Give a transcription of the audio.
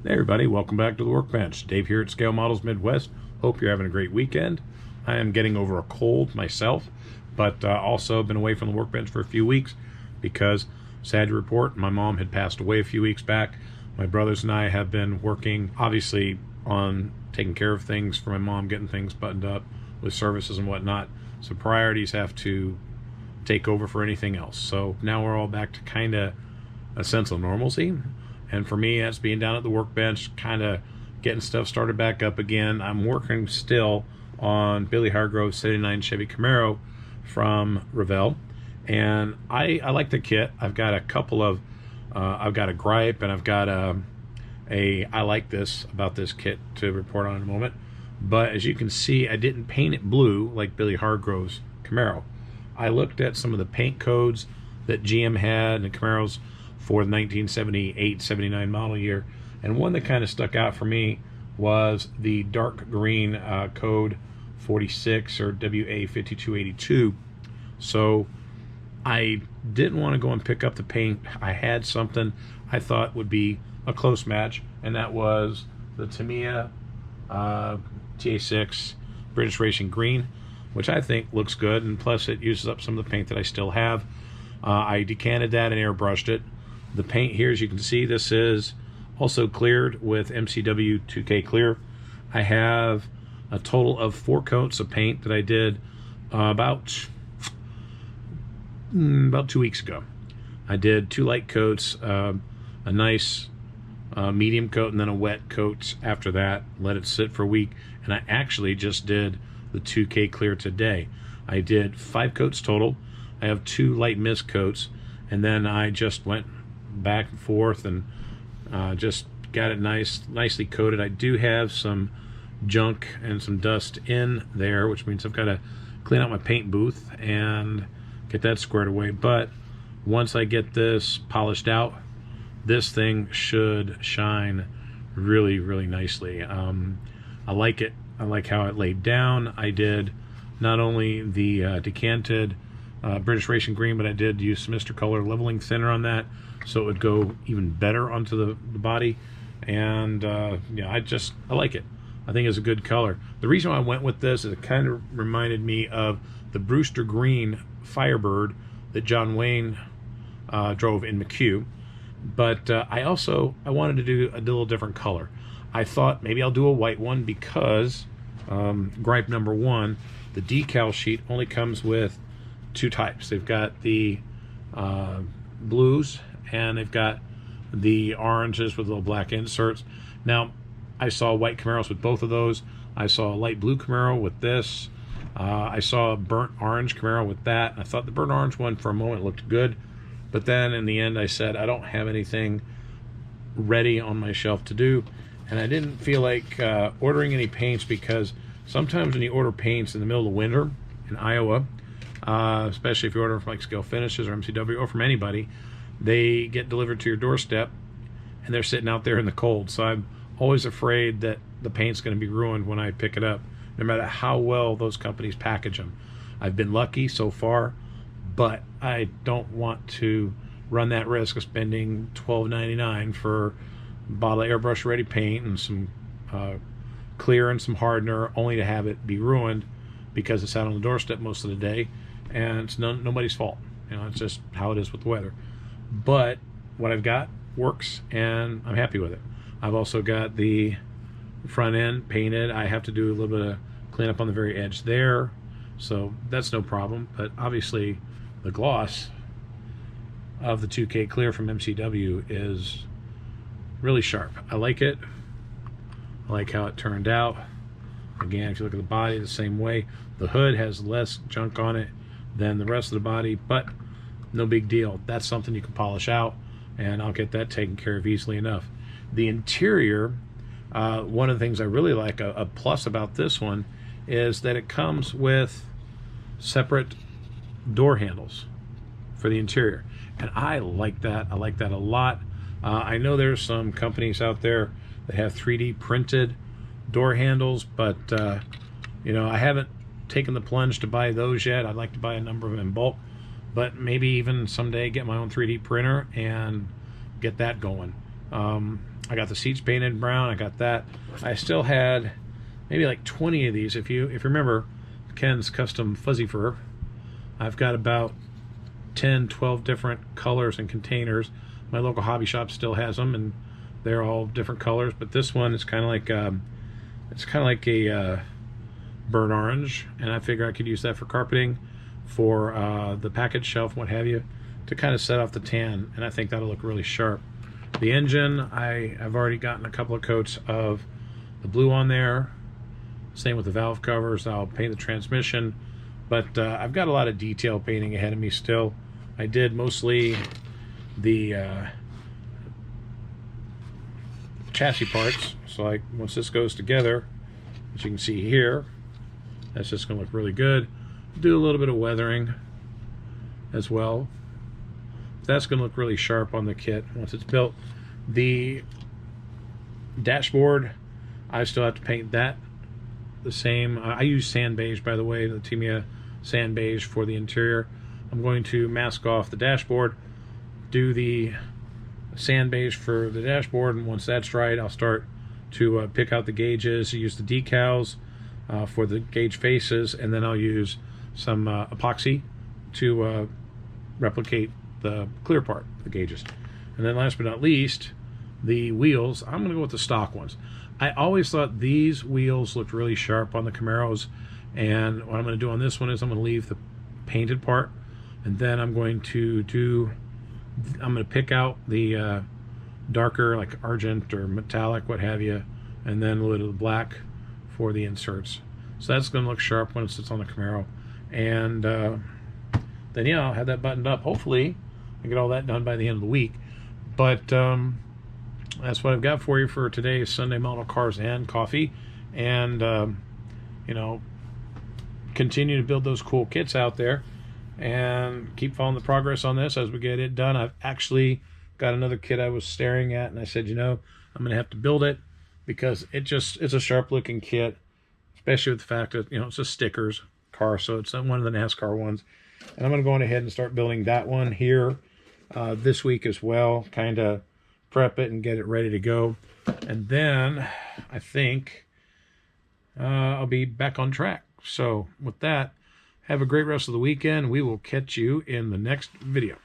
Hey everybody, welcome back to the Workbench. Dave here at Scale Models Midwest. Hope you're having a great weekend. I am getting over a cold myself, but also been away from the Workbench for a few weeks because, sad to report, my mom had passed away a few weeks back. My brothers and I have been working, obviously, on taking care of things for my mom, getting things buttoned up with services and whatnot. So priorities have to take over for anything else. So now we're all back to kind of a sense of normalcy. And for me, that's being down at the workbench, kind of getting stuff started back up again. I'm working still on Billy Hargrove's 79 Chevy Camaro from Revell. And I like the kit. I've got a couple of, I've got a gripe and I've got I like this about this kit to report on in a moment. But as you can see, I didn't paint it blue like Billy Hargrove's Camaro. I looked at some of the paint codes that GM had and the Camaros for the 1978-79 model year, and one that kind of stuck out for me was the dark green code 46 or WA5282. So I didn't want to go and pick up the paint. I had something I thought would be a close match, and that was the Tamiya TA6 British Racing Green, which I think looks good, and plus it uses up some of the paint that I still have. I decanted that and airbrushed it. The paint here, as you can see, this is also cleared with MCW 2K Clear. I have a total of 4 coats of paint that I did about 2 weeks ago. I did 2 light coats, a nice medium coat, and then a wet coat after that. Let it sit for a week, and I actually just did the 2K Clear today. I did 5 coats total. I have 2 light mist coats, and then I just went back and forth and just got it nicely coated. I do have some junk and some dust in there, which means I've got to clean out my paint booth and get that squared away. But once I get this polished out, this thing should shine really nicely. I like it. I like how it laid down. I did not only the decanted British Racing Green, but I did use some Mr. Color leveling thinner on that, so it would go even better onto the body. And yeah, I like it. I think it's a good color. The reason why I went with this is it kind of reminded me of the Brewster Green Firebird that John Wayne drove in McHugh. But I wanted to do a little different color. I thought maybe I'll do a white one because gripe number 1, the decal sheet only comes with 2 types. They've got the blues and they've got the oranges with little black inserts. Now, I saw white Camaros with both of those. I saw a light blue Camaro with this. I saw a burnt orange Camaro with that. I thought the burnt orange one for a moment looked good, but then in the end I said I don't have anything ready on my shelf to do, and I didn't feel like ordering any paints, because sometimes when you order paints in the middle of the winter in Iowa, especially if you order from like Scale Finishes or MCW or from anybody, they get delivered to your doorstep and they're sitting out there in the cold. So I'm always afraid that the paint's going to be ruined when I pick it up, no matter how well those companies package them. I've been lucky so far, but I don't want to run that risk of spending $12.99 for a bottle of airbrush ready paint and some clear and some hardener, only to have it be ruined because it's out on the doorstep most of the day, and it's nobody's fault. You know, it's just how it is with the weather. But what I've got works, and I'm happy with it. I've also got the front end painted. I have to do a little bit of cleanup on the very edge there, so that's no problem. But obviously, the gloss of the 2K Clear from MCW is really sharp. I like it. I like how it turned out. Again, if you look at the body, the same way. The hood has less junk on it than the rest of the body, but no big deal. That's something you can polish out, and I'll get that taken care of easily enough. The interior, one of the things I really like, a plus about this one, is that it comes with separate door handles for the interior, and I like that. I like that a lot. I know there's some companies out there that have 3D printed door handles, but you know, I haven't taken the plunge to buy those yet. I'd like to buy a number of them in bulk, but maybe even someday get my own 3D printer and get that going. I got the seats painted brown. I got that. I still had maybe like 20 of these. If you remember Ken's custom fuzzy fur, I've got about 10, 12 different colors and containers. My local hobby shop still has them, and they're all different colors. But this one is kind of like a burnt orange, and I figure I could use that for carpeting, for the package shelf, what have you, to kind of set off the tan, and I think that'll look really sharp. The engine, I've already gotten a couple of coats of the blue on there. Same with the valve covers. I'll paint the transmission, but I've got a lot of detail painting ahead of me still. I did mostly the chassis parts, so like once this goes together, as you can see here, that's just going to look really good. Do a little bit of weathering as well. That's going to look really sharp on the kit once it's built. The dashboard, I still have to paint that the same. I use sand beige, by the way, the Tamiya sand beige for the interior. I'm going to mask off the dashboard, do the sand beige for the dashboard, and once that's dried, I'll start to pick out the gauges, use the decals for the gauge faces, and then I'll use some epoxy to replicate the clear part, the gauges. And then last but not least, the wheels. I'm going to go with the stock ones. I always thought these wheels looked really sharp on the Camaros, and what I'm going to do on this one is I'm going to leave the painted part, and then I'm going to pick out the darker, like argent or metallic, what have you, and then a little of the black for the inserts. So that's going to look sharp when it sits on the Camaro. And then yeah, I'll have that buttoned up. Hopefully I get all that done by the end of the week. But that's what I've got for you for today's Sunday Model Cars and Coffee. And you know, continue to build those cool kits out there and keep following the progress on this as we get it done. I've actually got another kit I was staring at, and I said, you know, I'm gonna have to build it because it's a sharp looking kit, especially with the fact that, you know, it's a stickers car, so it's one of the NASCAR ones. And I'm gonna go on ahead and start building that one here this week as well, kind of prep it and get it ready to go. And then I think I'll be back on track. So with that, have a great rest of the weekend. We will catch you in the next video.